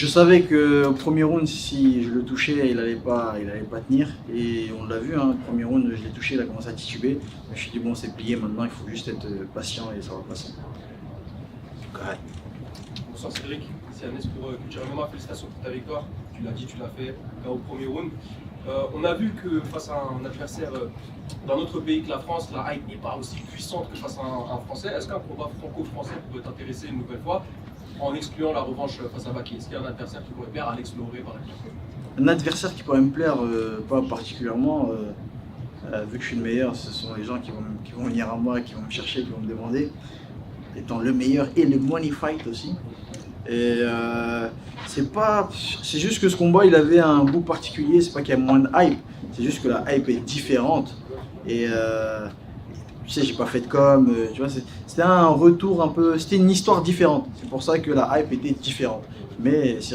Je savais qu'au premier round, si je le touchais, il allait pas tenir. Et on l'a vu, hein, le premier round, je l'ai touché, il a commencé à tituber. Je me suis dit, bon, c'est plié maintenant, il faut juste être patient et ça va passer. Bonsoir Cédric, c'est Agnès pour Culture MMA. Félicitations pour ta victoire. Tu l'as dit, tu l'as fait au premier round. On a vu que face à un adversaire d'un autre pays que la France, la hype n'est pas aussi puissante que face à un Français. Est-ce qu'un combat franco-français pourrait t'intéresser une nouvelle fois en excluant la revanche face à Baki? Est-ce qu'il y a un adversaire qui pourrait plaire à Alex Loré par exemple? Un adversaire qui pourrait me plaire, pas particulièrement, vu que je suis le meilleur, ce sont les gens qui vont venir à moi, qui vont me chercher, qui vont me demander, étant le meilleur et le money fight aussi. Et c'est juste que ce combat il avait un goût particulier, c'est pas qu'il y a moins de hype, c'est juste que la hype est différente. Et tu sais, j'ai pas fait de com, tu vois, c'était un retour un peu, c'était une histoire différente. C'est pour ça que la hype était différente. Mais c'est